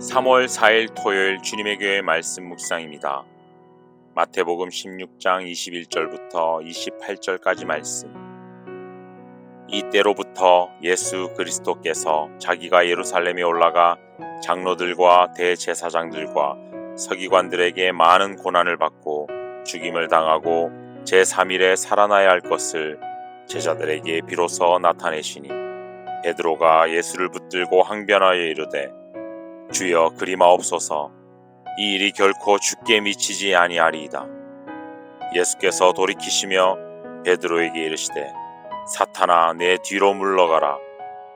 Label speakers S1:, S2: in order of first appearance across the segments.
S1: 3월 4일 토요일 주님의 교회 말씀 묵상입니다. 마태복음 16장 21절부터 28절까지 말씀. 이때로부터 예수 그리스도께서 자기가 예루살렘에 올라가 장로들과 대제사장들과 서기관들에게 많은 고난을 받고 죽임을 당하고 제3일에 살아나야 할 것을 제자들에게 비로소 나타내시니 베드로가 예수를 붙들고 항변하여 이르되 주여 그리마옵소서. 이 일이 결코 주께 미치지 아니하리이다. 예수께서 돌이키시며 베드로에게 이르시되 사탄아 내 뒤로 물러가라.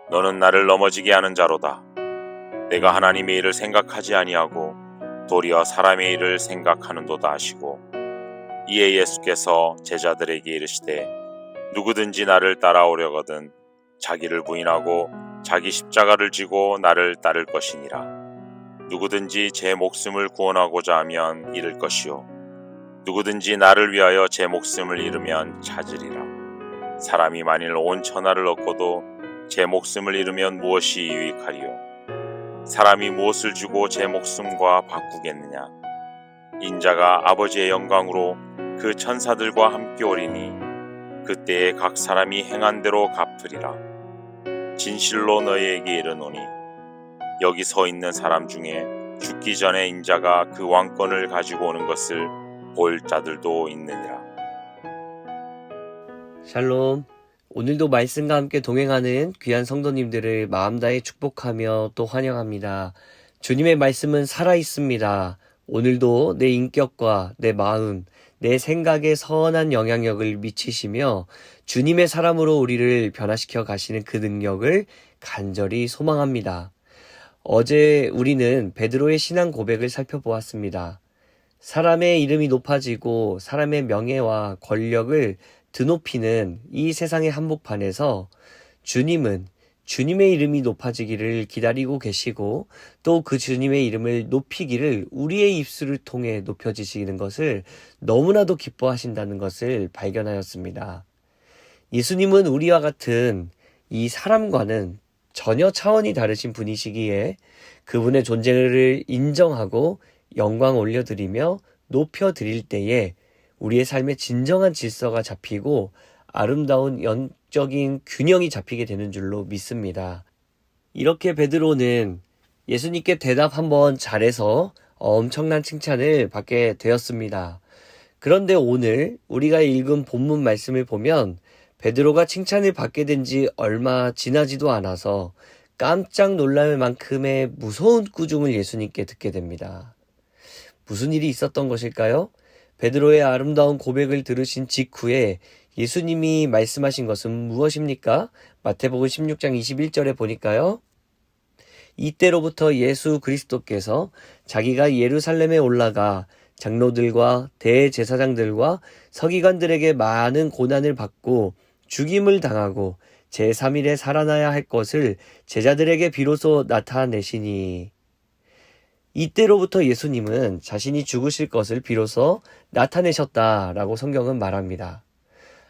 S1: 너는 나를 넘어지게 하는 자로다. 내가 하나님의 일을 생각하지 아니하고 도리어 사람의 일을 생각하는도다 하시고, 이에 예수께서 제자들에게 이르시되 누구든지 나를 따라오려거든 자기를 부인하고 자기 십자가를 지고 나를 따를 것이니라. 누구든지 제 목숨을 구원하고자 하면 잃을 것이요 누구든지 나를 위하여 제 목숨을 잃으면 찾으리라. 사람이 만일 온 천하를 얻고도 제 목숨을 잃으면 무엇이 유익하리요? 사람이 무엇을 주고 제 목숨과 바꾸겠느냐? 인자가 아버지의 영광으로 그 천사들과 함께 오리니 그때에 각 사람이 행한 대로 갚으리라. 진실로 너희에게 이르노니 여기 서 있는 사람 중에 죽기 전에 인자가 그 왕권을 가지고 오는 것을 볼 자들도 있느니라.
S2: 샬롬. 오늘도 말씀과 함께 동행하는 귀한 성도님들을 마음 다해 축복하며 또 환영합니다. 주님의 말씀은 살아있습니다. 오늘도 내 인격과 내 마음, 내 생각에 선한 영향력을 미치시며 주님의 사람으로 우리를 변화시켜 가시는 그 능력을 간절히 소망합니다. 어제 우리는 베드로의 신앙 고백을 살펴보았습니다. 사람의 이름이 높아지고 사람의 명예와 권력을 드높이는 이 세상의 한복판에서 주님은 주님의 이름이 높아지기를 기다리고 계시고 또 그 주님의 이름을 높이기를 우리의 입술을 통해 높여지시는 것을 너무나도 기뻐하신다는 것을 발견하였습니다. 예수님은 우리와 같은 이 사람과는 전혀 차원이 다르신 분이시기에 그분의 존재를 인정하고 영광 올려드리며 높여드릴 때에 우리의 삶에 진정한 질서가 잡히고 아름다운 영적인 균형이 잡히게 되는 줄로 믿습니다. 이렇게 베드로는 예수님께 대답 한번 잘해서 엄청난 칭찬을 받게 되었습니다. 그런데 오늘 우리가 읽은 본문 말씀을 보면 베드로가 칭찬을 받게 된 지 얼마 지나지도 않아서 깜짝 놀랄 만큼의 무서운 꾸중을 예수님께 듣게 됩니다. 무슨 일이 있었던 것일까요? 베드로의 아름다운 고백을 들으신 직후에 예수님이 말씀하신 것은 무엇입니까? 마태복음 16장 21절에 보니까요. 이때로부터 예수 그리스도께서 자기가 예루살렘에 올라가 장로들과 대제사장들과 서기관들에게 많은 고난을 받고 죽임을 당하고 제3일에 살아나야 할 것을 제자들에게 비로소 나타내시니, 이때로부터 예수님은 자신이 죽으실 것을 비로소 나타내셨다라고 성경은 말합니다.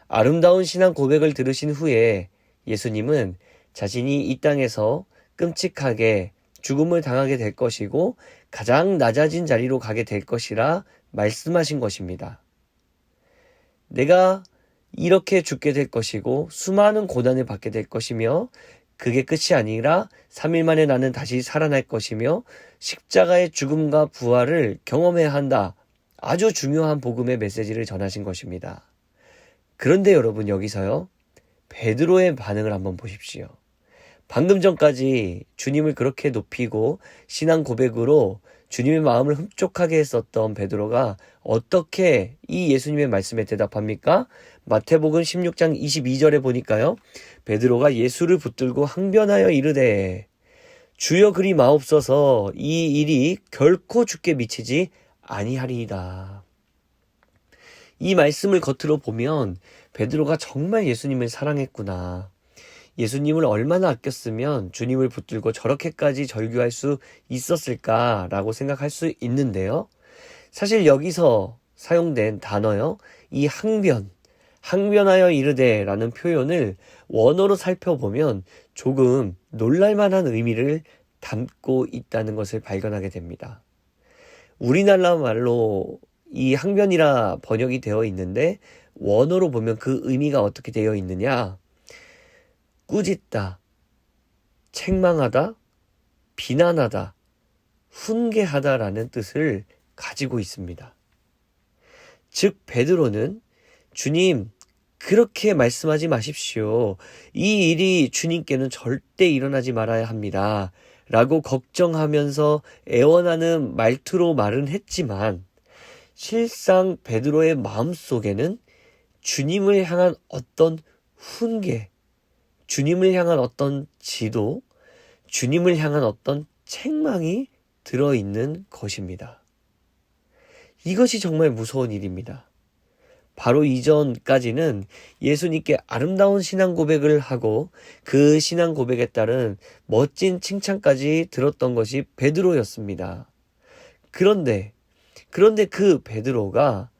S2: 아름다운 신앙 고백을 들으신 후에 예수님은 자신이 이 땅에서 끔찍하게 죽음을 당하게 될 것이고 가장 낮아진 자리로 가게 될 것이라 말씀하신 것입니다. 내가 이렇게 죽게 될 것이고 수많은 고난을 받게 될 것이며 그게 끝이 아니라 3일 만에 나는 다시 살아날 것이며 십자가의 죽음과 부활을 경험해야 한다. 아주 중요한 복음의 메시지를 전하신 것입니다. 그런데 여러분, 여기서요, 베드로의 반응을 한번 보십시오. 방금 전까지 주님을 그렇게 높이고 신앙 고백으로 주님의 마음을 흡족하게 했었던 베드로가 어떻게 이 예수님의 말씀에 대답합니까? 마태복음 16장 22절에 보니까요. 베드로가 예수를 붙들고 항변하여 이르되 주여 그리 마옵소서. 이 일이 결코 주께 미치지 아니하리이다. 이 말씀을 겉으로 보면 베드로가 정말 예수님을 사랑했구나. 예수님을 얼마나 아꼈으면 주님을 붙들고 저렇게까지 절규할 수 있었을까라고 생각할 수 있는데요. 사실 여기서 사용된 단어요. 이 항변하여 이르되라는 표현을 원어로 살펴보면 조금 놀랄만한 의미를 담고 있다는 것을 발견하게 됩니다. 우리나라 말로 이 항변이라 번역이 되어 있는데 원어로 보면 그 의미가 어떻게 되어 있느냐? 꾸짖다, 책망하다, 비난하다, 훈계하다라는 뜻을 가지고 있습니다. 즉 베드로는 주님, 그렇게 말씀하지 마십시오. 이 일이 주님께는 절대 일어나지 말아야 합니다. 라고 걱정하면서 애원하는 말투로 말은 했지만 실상 베드로의 마음속에는 주님을 향한 어떤 훈계, 주님을 향한 어떤 지도, 주님을 향한 어떤 책망이 들어있는 것입니다. 이것이 정말 무서운 일입니다. 바로 이전까지는 예수님께 아름다운 신앙 고백을 하고 그 신앙 고백에 따른 멋진 칭찬까지 들었던 것이 베드로였습니다. 그런데 그 베드로가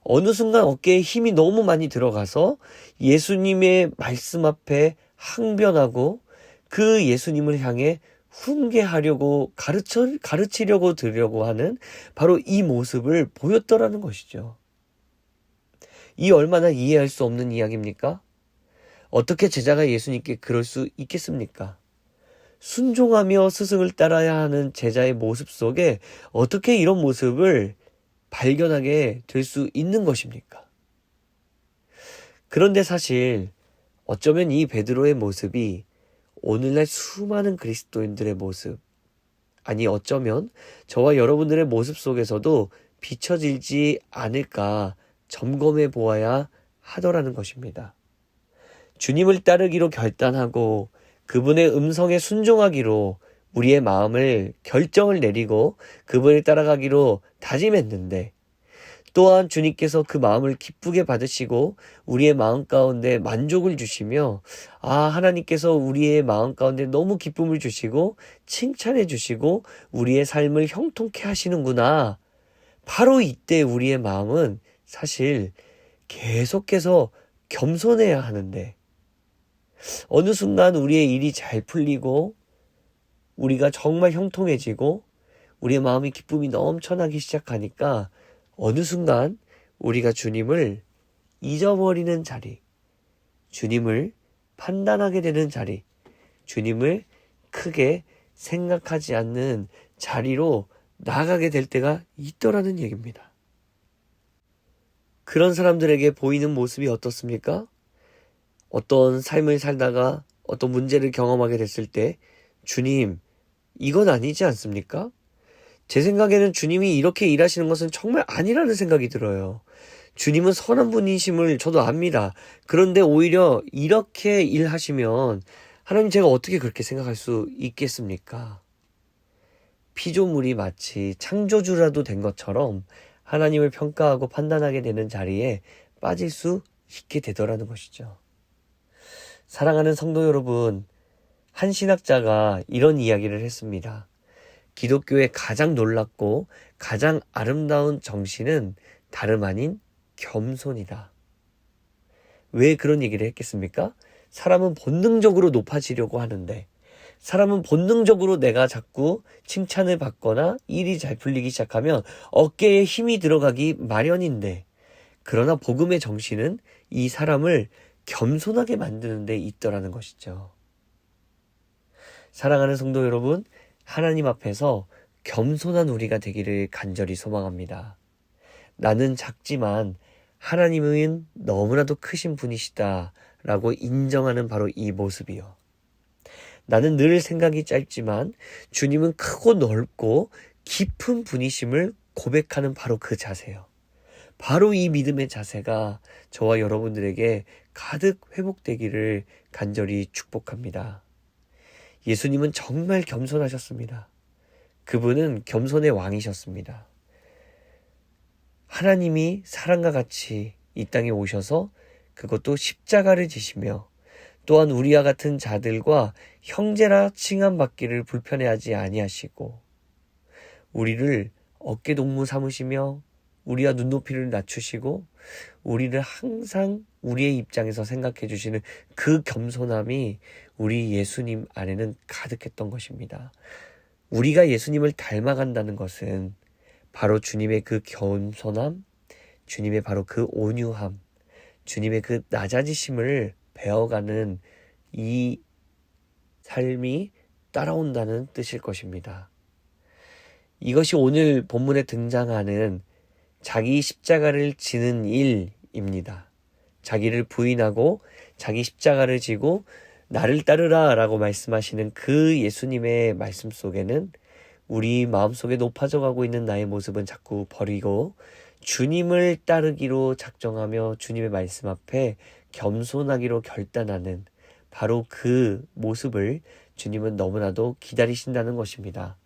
S2: 어느 순간 어깨에 힘이 너무 많이 들어가서 예수님의 말씀 앞에 항변하고 그 예수님을 향해 훈계하려고 가르치려고 들려고 하는 바로 이 모습을 보였더라는 것이죠. 이 얼마나 이해할 수 없는 이야기입니까? 어떻게 제자가 예수님께 그럴 수 있겠습니까? 순종하며 스승을 따라야 하는 제자의 모습 속에 어떻게 이런 모습을 발견하게 될 수 있는 것입니까? 그런데 사실 어쩌면 이 베드로의 모습이 오늘날 수많은 그리스도인들의 모습, 아니 어쩌면 저와 여러분들의 모습 속에서도 비춰지지 않을까 점검해 보아야 하더라는 것입니다. 주님을 따르기로 결단하고 그분의 음성에 순종하기로 우리의 마음을 결정을 내리고 그분을 따라가기로 다짐했는데 또한 주님께서 그 마음을 기쁘게 받으시고 우리의 마음 가운데 만족을 주시며 하나님께서 우리의 마음 가운데 너무 기쁨을 주시고 칭찬해 주시고 우리의 삶을 형통케 하시는구나. 바로 이때 우리의 마음은 사실 계속해서 겸손해야 하는데 어느 순간 우리의 일이 잘 풀리고 우리가 정말 형통해지고 우리의 마음이 기쁨이 넘쳐나기 시작하니까 어느 순간 우리가 주님을 잊어버리는 자리, 주님을 판단하게 되는 자리, 주님을 크게 생각하지 않는 자리로 나아가게 될 때가 있더라는 얘기입니다. 그런 사람들에게 보이는 모습이 어떻습니까? 어떤 삶을 살다가 어떤 문제를 경험하게 됐을 때 주님, 이건 아니지 않습니까? 제 생각에는 주님이 이렇게 일하시는 것은 정말 아니라는 생각이 들어요. 주님은 선한 분이심을 저도 압니다. 그런데 오히려 이렇게 일하시면 하나님 제가 어떻게 그렇게 생각할 수 있겠습니까? 피조물이 마치 창조주라도 된 것처럼 하나님을 평가하고 판단하게 되는 자리에 빠질 수 있게 되더라는 것이죠. 사랑하는 성도 여러분, 한 신학자가 이런 이야기를 했습니다. 기독교의 가장 놀랍고 가장 아름다운 정신은 다름 아닌 겸손이다. 왜 그런 얘기를 했겠습니까? 사람은 본능적으로 높아지려고 하는데 사람은 본능적으로 내가 자꾸 칭찬을 받거나 일이 잘 풀리기 시작하면 어깨에 힘이 들어가기 마련인데 그러나 복음의 정신은 이 사람을 겸손하게 만드는 데 있더라는 것이죠. 사랑하는 성도 여러분, 하나님 앞에서 겸손한 우리가 되기를 간절히 소망합니다. 나는 작지만 하나님은 너무나도 크신 분이시다 라고 인정하는 바로 이 모습이요. 나는 늘 생각이 짧지만 주님은 크고 넓고 깊은 분이심을 고백하는 바로 그 자세요. 바로 이 믿음의 자세가 저와 여러분들에게 가득 회복되기를 간절히 축복합니다. 예수님은 정말 겸손하셨습니다. 그분은 겸손의 왕이셨습니다. 하나님이 사람과 같이 이 땅에 오셔서 그것도 십자가를 지시며 또한 우리와 같은 자들과 형제라 칭함받기를 불편해하지 아니하시고 우리를 어깨동무 삼으시며 우리와 눈높이를 낮추시고 우리를 항상 우리의 입장에서 생각해 주시는 그 겸손함이 우리 예수님 안에는 가득했던 것입니다. 우리가 예수님을 닮아간다는 것은 바로 주님의 그 겸손함, 주님의 바로 그 온유함, 주님의 그 낮아지심을 배워가는 이 삶이 따라온다는 뜻일 것입니다. 이것이 오늘 본문에 등장하는 자기 십자가를 지는 일입니다. 자기를 부인하고 자기 십자가를 지고 나를 따르라 라고 말씀하시는 그 예수님의 말씀 속에는 우리 마음속에 높아져 가고 있는 나의 모습은 자꾸 버리고 주님을 따르기로 작정하며 주님의 말씀 앞에 겸손하기로 결단하는 바로 그 모습을 주님은 너무나도 기다리신다는 것입니다.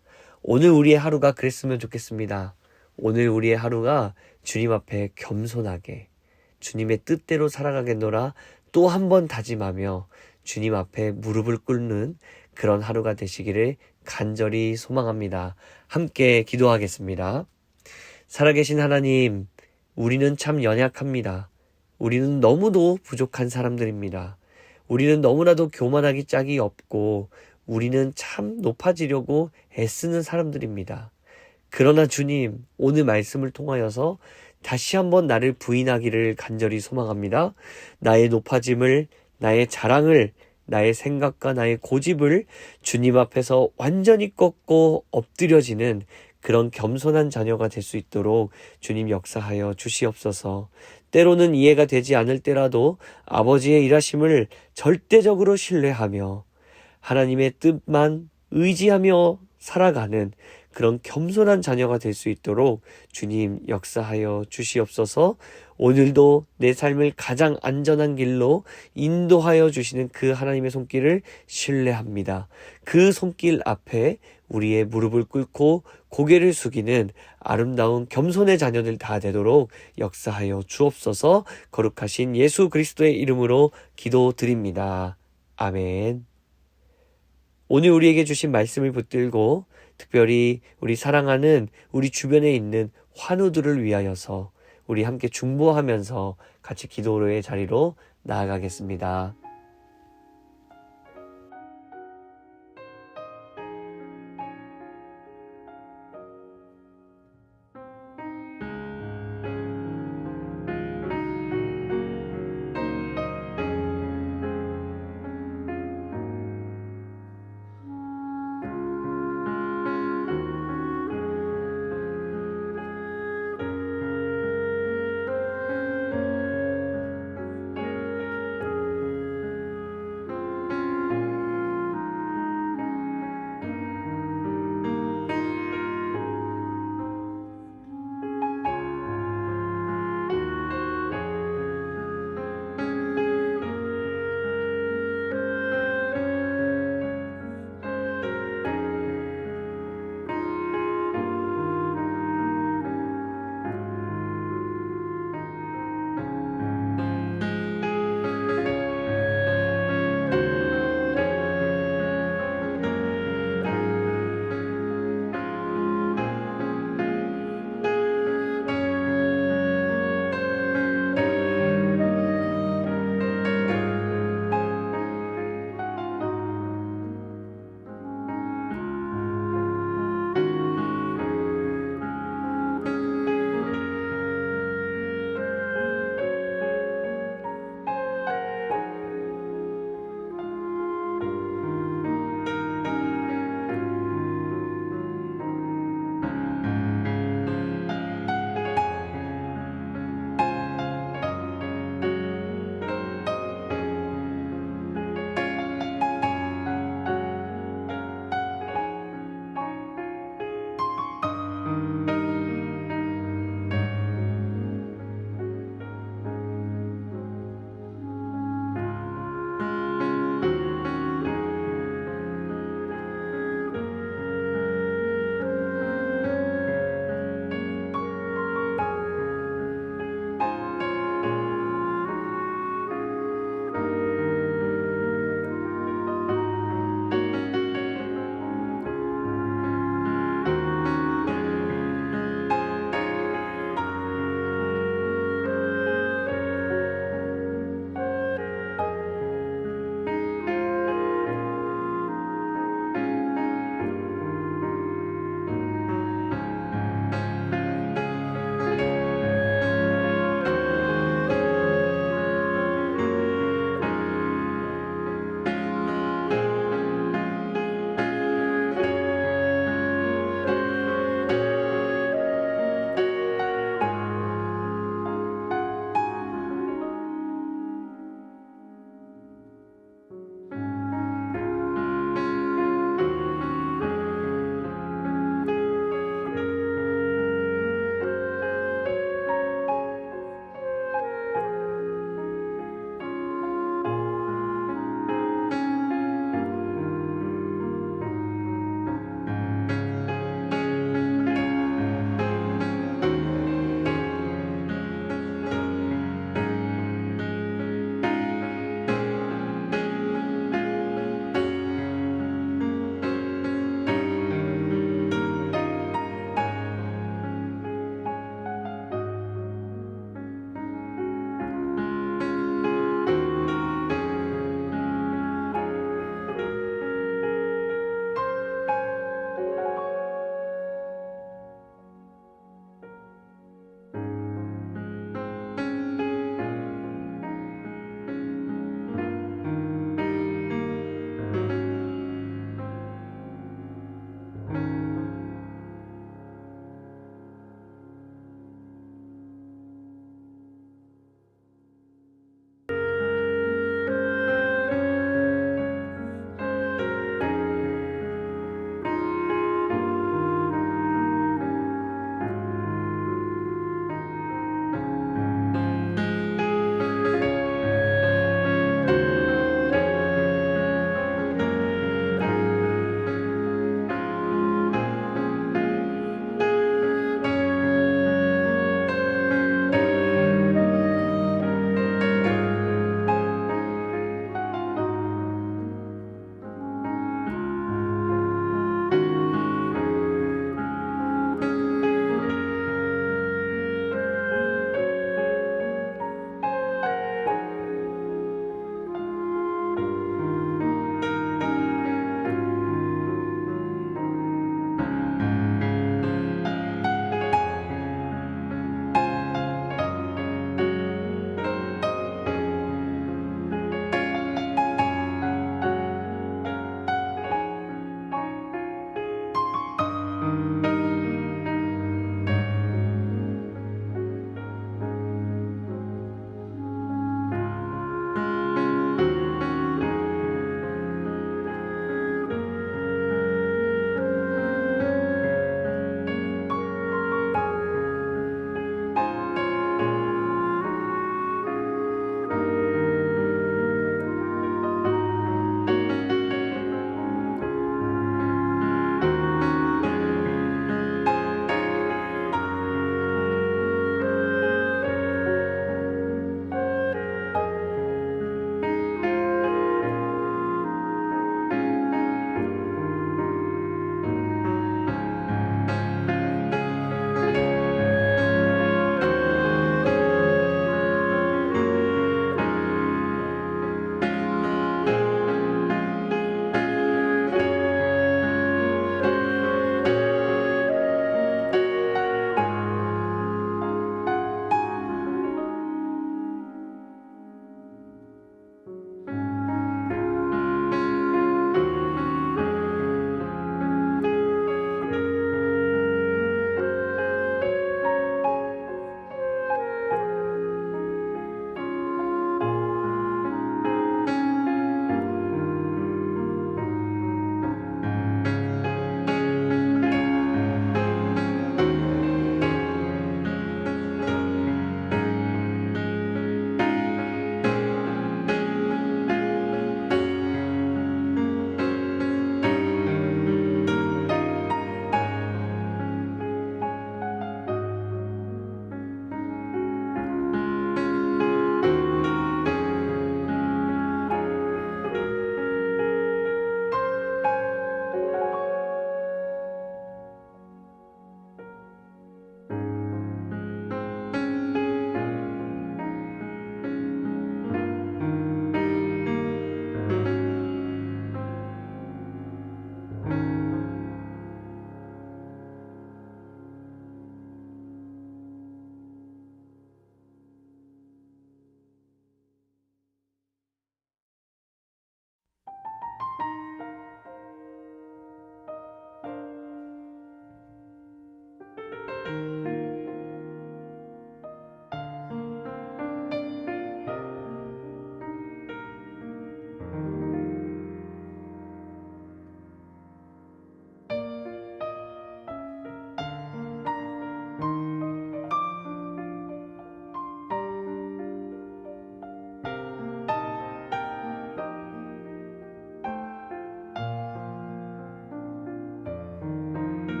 S2: 오늘 우리의 하루가 그랬으면 좋겠습니다. 오늘 우리의 하루가 주님 앞에 겸손하게 주님의 뜻대로 살아가겠노라 또 한 번 다짐하며 주님 앞에 무릎을 꿇는 그런 하루가 되시기를 간절히 소망합니다. 함께 기도하겠습니다. 살아계신 하나님, 우리는 참 연약합니다. 우리는 너무도 부족한 사람들입니다. 우리는 너무나도 교만하기 짝이 없고 우리는 참 높아지려고 애쓰는 사람들입니다. 그러나 주님, 오늘 말씀을 통하여서 다시 한번 나를 부인하기를 간절히 소망합니다. 나의 높아짐을, 나의 자랑을, 나의 생각과 나의 고집을 주님 앞에서 완전히 꺾고 엎드려지는 그런 겸손한 자녀가 될 수 있도록 주님 역사하여 주시옵소서. 때로는 이해가 되지 않을 때라도 아버지의 일하심을 절대적으로 신뢰하며 하나님의 뜻만 의지하며 살아가는 그런 겸손한 자녀가 될 수 있도록 주님 역사하여 주시옵소서. 오늘도 내 삶을 가장 안전한 길로 인도하여 주시는 그 하나님의 손길을 신뢰합니다. 그 손길 앞에 우리의 무릎을 꿇고 고개를 숙이는 아름다운 겸손의 자녀들 다 되도록 역사하여 주옵소서. 거룩하신 예수 그리스도의 이름으로 기도드립니다. 아멘. 오늘 우리에게 주신 말씀을 붙들고 특별히 우리 사랑하는 우리 주변에 있는 환우들을 위하여서 우리 함께 중보하면서 같이 기도의 자리로 나아가겠습니다.